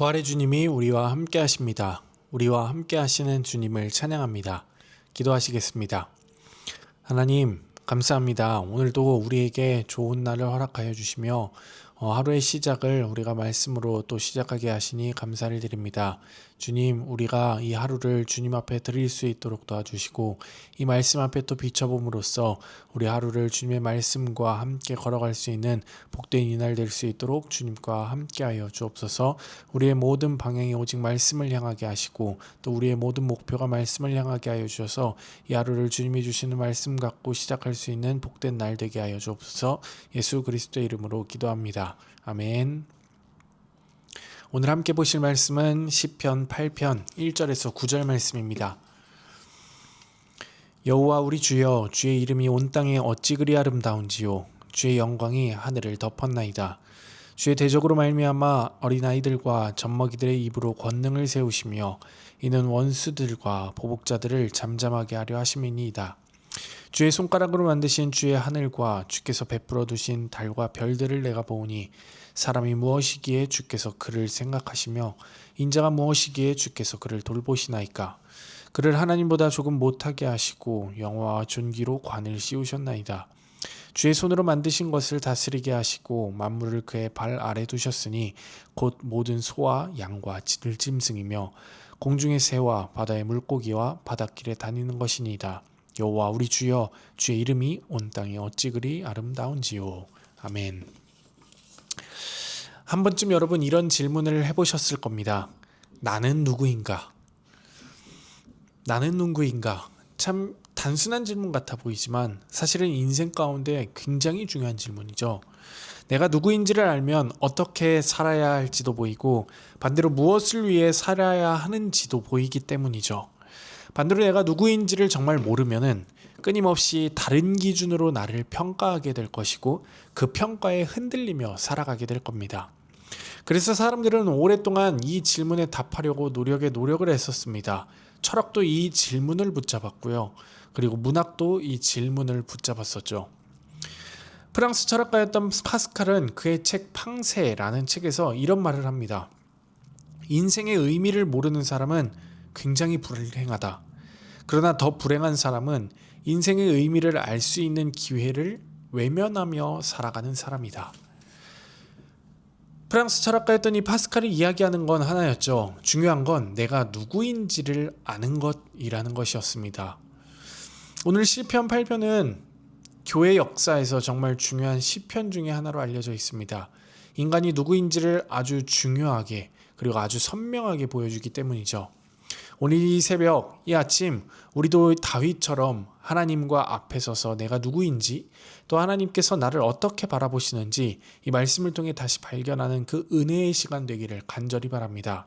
부활의 주님이 우리와 함께 하십니다. 우리와 함께 하시는 주님을 찬양합니다. 기도하시겠습니다. 하나님, 감사합니다. 오늘도 우리에게 좋은 날을 허락하여 주시며 하루의 시작을 우리가 말씀으로 또 시작하게 하시니 감사를 드립니다. 주님, 우리가 이 하루를 주님 앞에 드릴 수 있도록 도와주시고 이 말씀 앞에 또 비춰봄으로써 우리 하루를 주님의 말씀과 함께 걸어갈 수 있는 복된 이날 될 수 있도록 주님과 함께하여 주옵소서. 우리의 모든 방향이 오직 말씀을 향하게 하시고 또 우리의 모든 목표가 말씀을 향하게 하여 주셔서 이 하루를 주님이 주시는 말씀 갖고 시작할 수 있는 복된 날 되게 하여 주옵소서. 예수 그리스도의 이름으로 기도합니다. 아멘. 오늘 함께 보실 말씀은 시편 8편 1절에서 9절 말씀입니다. 여호와 우리 주여, 주의 이름이 온 땅에 어찌 그리 아름다운지요. 주의 영광이 하늘을 덮었나이다. 주의 대적으로 말미암아 어린아이들과 젖먹이들의 입으로 권능을 세우시며 이는 원수들과 보복자들을 잠잠하게 하려 하심이니이다. 주의 손가락으로 만드신 주의 하늘과 주께서 베풀어 두신 달과 별들을 내가 보오니 사람이 무엇이기에 주께서 그를 생각하시며 인자가 무엇이기에 주께서 그를 돌보시나이까. 그를 하나님보다 조금 못하게 하시고 영화와 존귀로 관을 씌우셨나이다. 주의 손으로 만드신 것을 다스리게 하시고 만물을 그의 발 아래 두셨으니 곧 모든 소와 양과 들짐승이며 공중의 새와 바다의 물고기와 바닷길에 다니는 것이니이다. 여호와 우리 주여, 주의 이름이 온 땅에 어찌 그리 아름다운지요. 아멘. 한 번쯤 여러분 이런 질문을 해보셨을 겁니다. 나는 누구인가? 나는 누구인가? 참 단순한 질문 같아 보이지만 사실은 인생 가운데 굉장히 중요한 질문이죠. 내가 누구인지를 알면 어떻게 살아야 할지도 보이고 반대로 무엇을 위해 살아야 하는지도 보이기 때문이죠. 반대로 내가 누구인지를 정말 모르면은 끊임없이 다른 기준으로 나를 평가하게 될 것이고 그 평가에 흔들리며 살아가게 될 겁니다. 그래서 사람들은 오랫동안 이 질문에 답하려고 노력을 했었습니다. 철학도 이 질문을 붙잡았고요. 그리고 문학도 이 질문을 붙잡았었죠. 프랑스 철학가였던 파스칼은 그의 책 팡세라는 책에서 이런 말을 합니다. 인생의 의미를 모르는 사람은 굉장히 불행하다. 그러나 더 불행한 사람은 인생의 의미를 알 수 있는 기회를 외면하며 살아가는 사람이다. 프랑스 철학가였던 이 파스칼이 이야기하는 건 하나였죠. 중요한 건 내가 누구인지를 아는 것이라는 것이었습니다. 오늘 시편 8편은 교회 역사에서 정말 중요한 시편 중에 하나로 알려져 있습니다. 인간이 누구인지를 아주 중요하게 그리고 아주 선명하게 보여주기 때문이죠. 오늘 이 새벽, 이 아침 우리도 다윗처럼 하나님과 앞에 서서 내가 누구인지 또 하나님께서 나를 어떻게 바라보시는지 이 말씀을 통해 다시 발견하는 그 은혜의 시간 되기를 간절히 바랍니다.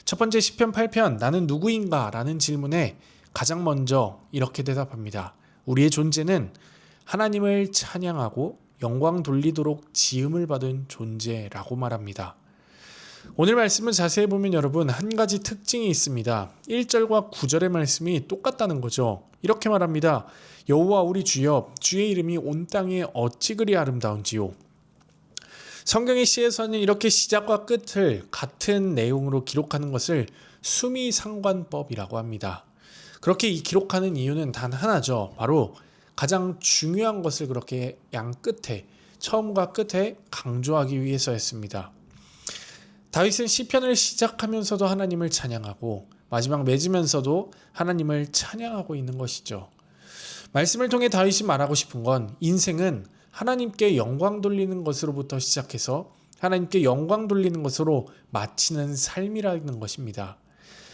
첫 번째 시편 8편 나는 누구인가? 라는 질문에 가장 먼저 이렇게 대답합니다. 우리의 존재는 하나님을 찬양하고 영광 돌리도록 지음을 받은 존재라고 말합니다. 오늘 말씀을 자세히 보면 여러분 한 가지 특징이 있습니다. 1절과 9절의 말씀이 똑같다는 거죠. 이렇게 말합니다. 여호와 우리 주여, 주의 이름이 온 땅에 어찌 그리 아름다운지요. 성경의 시에서는 이렇게 시작과 끝을 같은 내용으로 기록하는 것을 수미상관법이라고 합니다. 그렇게 기록하는 이유는 단 하나죠. 바로 가장 중요한 것을 그렇게 양 끝에, 처음과 끝에 강조하기 위해서였습니다. 다윗은 시편을 시작하면서도 하나님을 찬양하고 마지막 맺으면서도 하나님을 찬양하고 있는 것이죠. 말씀을 통해 다윗이 말하고 싶은 건 인생은 하나님께 영광 돌리는 것으로부터 시작해서 하나님께 영광 돌리는 것으로 마치는 삶이라는 것입니다.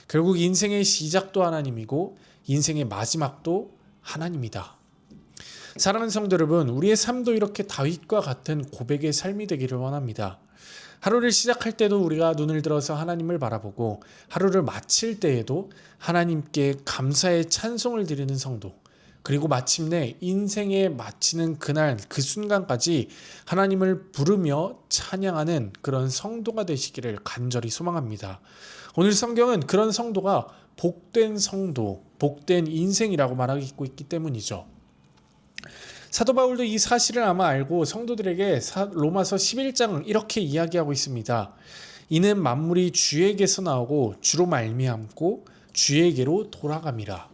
결국 인생의 시작도 하나님이고 인생의 마지막도 하나님이다. 사랑하는 성도 여러분, 우리의 삶도 이렇게 다윗과 같은 고백의 삶이 되기를 원합니다. 하루를 시작할 때도 우리가 눈을 들어서 하나님을 바라보고 하루를 마칠 때에도 하나님께 감사의 찬송을 드리는 성도, 그리고 마침내 인생에 마치는 그날 그 순간까지 하나님을 부르며 찬양하는 그런 성도가 되시기를 간절히 소망합니다. 오늘 성경은 그런 성도가 복된 성도, 복된 인생이라고 말하고 있기 때문이죠. 사도 바울도 이 사실을 아마 알고 성도들에게 로마서 11장 이렇게 이야기하고 있습니다. 이는 만물이 주에게서 나오고 주로 말미암고 주에게로 돌아감이라.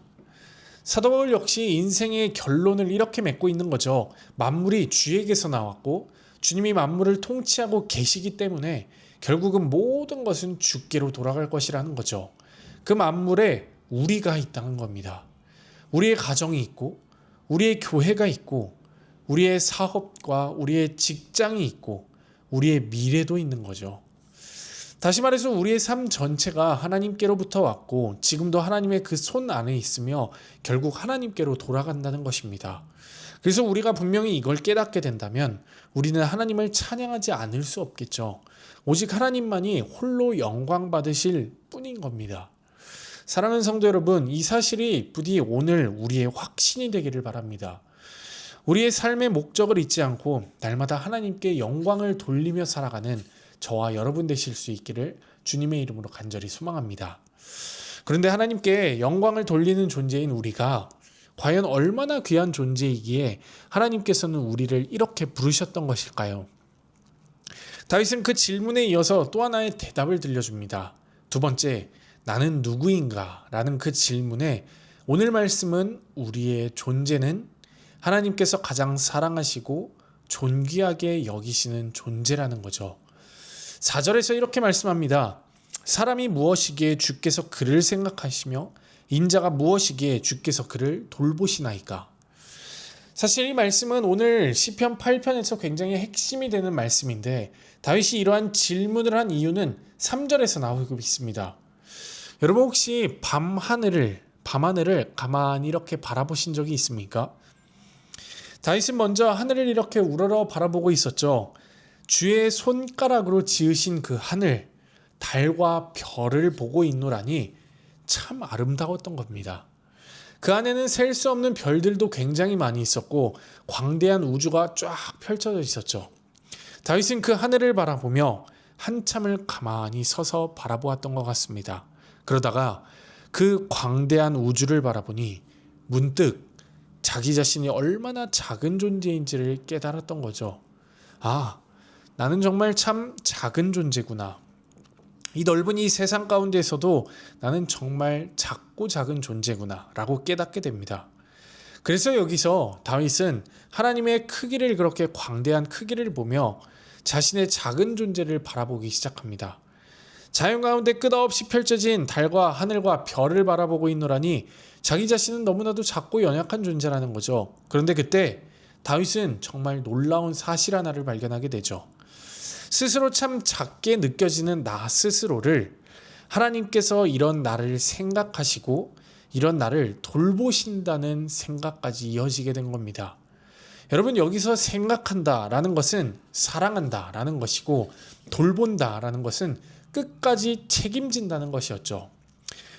사도 바울 역시 인생의 결론을 이렇게 맺고 있는 거죠. 만물이 주에게서 나왔고 주님이 만물을 통치하고 계시기 때문에 결국은 모든 것은 주께로 돌아갈 것이라는 거죠. 그 만물에 우리가 있다는 겁니다. 우리의 가정이 있고 우리의 교회가 있고 우리의 사업과 우리의 직장이 있고 우리의 미래도 있는 거죠. 다시 말해서 우리의 삶 전체가 하나님께로부터 왔고 지금도 하나님의 그 손 안에 있으며 결국 하나님께로 돌아간다는 것입니다. 그래서 우리가 분명히 이걸 깨닫게 된다면 우리는 하나님을 찬양하지 않을 수 없겠죠. 오직 하나님만이 홀로 영광 받으실 뿐인 겁니다. 사랑하는 성도 여러분, 이 사실이 부디 오늘 우리의 확신이 되기를 바랍니다. 우리의 삶의 목적을 잊지 않고 날마다 하나님께 영광을 돌리며 살아가는 저와 여러분 되실 수 있기를 주님의 이름으로 간절히 소망합니다. 그런데 하나님께 영광을 돌리는 존재인 우리가 과연 얼마나 귀한 존재이기에 하나님께서는 우리를 이렇게 부르셨던 것일까요? 다윗은 그 질문에 이어서 또 하나의 대답을 들려줍니다. 두 번째, 나는 누구인가? 라는 그 질문에 오늘 말씀은 우리의 존재는 하나님께서 가장 사랑하시고 존귀하게 여기시는 존재라는 거죠. 4절에서 이렇게 말씀합니다. 사람이 무엇이기에 주께서 그를 생각하시며 인자가 무엇이기에 주께서 그를 돌보시나이까. 사실 이 말씀은 오늘 시편 8편에서 굉장히 핵심이 되는 말씀인데 다윗이 이러한 질문을 한 이유는 3절에서 나오고 있습니다. 여러분 혹시 밤하늘을 가만히 이렇게 바라보신 적이 있습니까? 다윗은 먼저 하늘을 이렇게 우러러 바라보고 있었죠. 주의 손가락으로 지으신 그 하늘, 달과 별을 보고 있노라니 참 아름다웠던 겁니다. 그 안에는 셀 수 없는 별들도 굉장히 많이 있었고 광대한 우주가 쫙 펼쳐져 있었죠. 다윗은 그 하늘을 바라보며 한참을 가만히 서서 바라보았던 것 같습니다. 그러다가 그 광대한 우주를 바라보니 문득 자기 자신이 얼마나 작은 존재인지를 깨달았던 거죠. 아, 나는 정말 참 작은 존재구나. 이 넓은 이 세상 가운데서도 나는 정말 작고 작은 존재구나 라고 깨닫게 됩니다. 그래서 여기서 다윗은 하나님의 크기를 그렇게 광대한 크기를 보며 자신의 작은 존재를 바라보기 시작합니다. 자연 가운데 끝없이 펼쳐진 달과 하늘과 별을 바라보고 있노라니 자기 자신은 너무나도 작고 연약한 존재라는 거죠. 그런데 그때 다윗은 정말 놀라운 사실 하나를 발견하게 되죠. 스스로 참 작게 느껴지는 나 스스로를 하나님께서 이런 나를 생각하시고 이런 나를 돌보신다는 생각까지 이어지게 된 겁니다. 여러분 여기서 생각한다라는 것은 사랑한다라는 것이고 돌본다라는 것은 끝까지 책임진다는 것이었죠.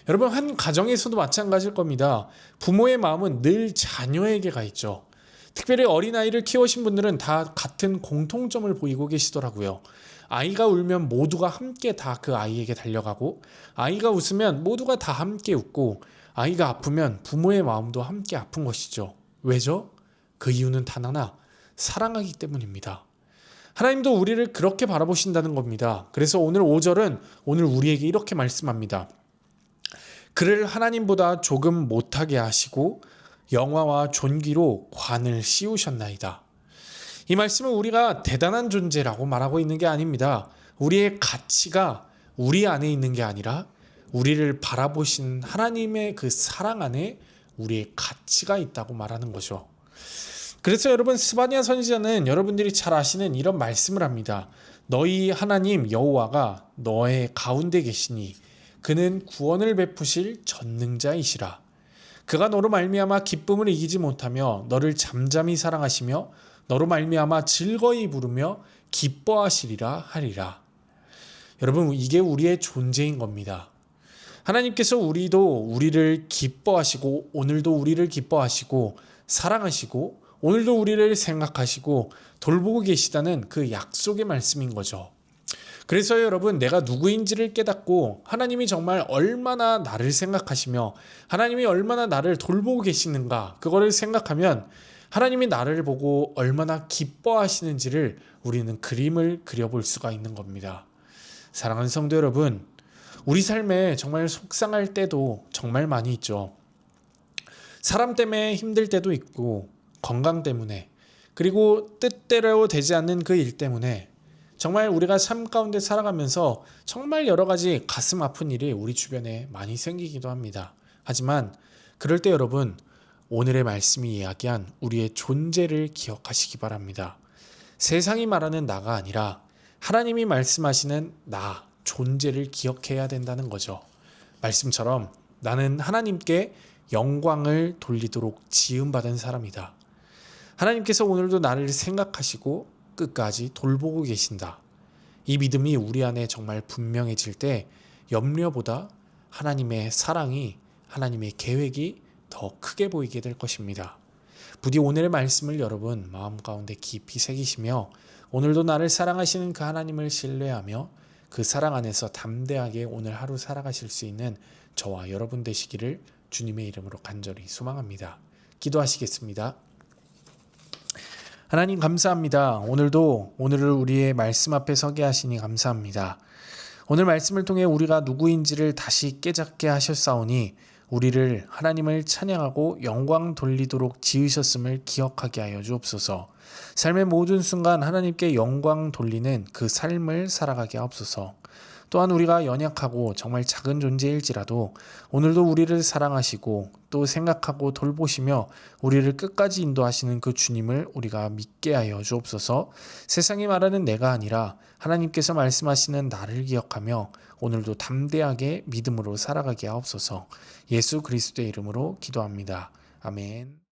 여러분 한 가정에서도 마찬가지일 겁니다. 부모의 마음은 늘 자녀에게 가 있죠. 특별히 어린아이를 키우신 분들은 다 같은 공통점을 보이고 계시더라고요. 아이가 울면 모두가 함께 다 그 아이에게 달려가고 아이가 웃으면 모두가 다 함께 웃고 아이가 아프면 부모의 마음도 함께 아픈 것이죠. 왜죠? 그 이유는 단 하나, 사랑하기 때문입니다. 하나님도 우리를 그렇게 바라보신다는 겁니다. 그래서 오늘 5절은 오늘 우리에게 이렇게 말씀합니다. 그를 하나님보다 조금 못하게 하시고 영화와 존귀로 관을 씌우셨나이다. 이 말씀은 우리가 대단한 존재라고 말하고 있는 게 아닙니다. 우리의 가치가 우리 안에 있는 게 아니라 우리를 바라보시는 하나님의 그 사랑 안에 우리의 가치가 있다고 말하는 거죠. 그래서 여러분 스바냐 선지자는 여러분들이 잘 아시는 이런 말씀을 합니다. 너희 하나님 여호와가 너의 가운데 계시니 그는 구원을 베푸실 전능자이시라. 그가 너로 말미암아 기쁨을 이기지 못하며 너를 잠잠히 사랑하시며 너로 말미암아 즐거이 부르며 기뻐하시리라 하리라. 여러분 이게 우리의 존재인 겁니다. 하나님께서 우리를 기뻐하시고 오늘도 우리를 기뻐하시고 사랑하시고 오늘도 우리를 생각하시고 돌보고 계시다는 그 약속의 말씀인 거죠. 그래서 여러분 내가 누구인지를 깨닫고 하나님이 정말 얼마나 나를 생각하시며 하나님이 얼마나 나를 돌보고 계시는가 그거를 생각하면 하나님이 나를 보고 얼마나 기뻐하시는지를 우리는 그림을 그려볼 수가 있는 겁니다. 사랑하는 성도 여러분, 우리 삶에 정말 속상할 때도 정말 많이 있죠. 사람 때문에 힘들 때도 있고, 건강 때문에, 그리고 뜻대로 되지 않는 그 일 때문에 정말 우리가 삶 가운데 살아가면서 정말 여러 가지 가슴 아픈 일이 우리 주변에 많이 생기기도 합니다. 하지만 그럴 때 여러분, 오늘의 말씀이 이야기한 우리의 존재를 기억하시기 바랍니다. 세상이 말하는 나가 아니라 하나님이 말씀하시는 나, 존재를 기억해야 된다는 거죠. 말씀처럼 나는 하나님께 영광을 돌리도록 지음받은 사람이다. 하나님께서 오늘도 나를 생각하시고 끝까지 돌보고 계신다. 이 믿음이 우리 안에 정말 분명해질 때 염려보다 하나님의 사랑이, 하나님의 계획이 더 크게 보이게 될 것입니다. 부디 오늘의 말씀을 여러분 마음 가운데 깊이 새기시며 오늘도 나를 사랑하시는 그 하나님을 신뢰하며 그 사랑 안에서 담대하게 오늘 하루 살아가실 수 있는 저와 여러분 되시기를 주님의 이름으로 간절히 소망합니다. 기도하시겠습니다. 하나님 감사합니다. 오늘을 우리의 말씀 앞에 서게 하시니 감사합니다. 오늘 말씀을 통해 우리가 누구인지를 다시 깨닫게 하셨사오니 우리를 하나님을 찬양하고 영광 돌리도록 지으셨음을 기억하게 하여 주옵소서. 삶의 모든 순간 하나님께 영광 돌리는 그 삶을 살아가게 하옵소서. 또한 우리가 연약하고 정말 작은 존재일지라도 오늘도 우리를 사랑하시고 또 생각하고 돌보시며 우리를 끝까지 인도하시는 그 주님을 우리가 믿게 하여 주옵소서. 세상이 말하는 내가 아니라 하나님께서 말씀하시는 나를 기억하며 오늘도 담대하게 믿음으로 살아가게 하옵소서. 예수 그리스도의 이름으로 기도합니다. 아멘.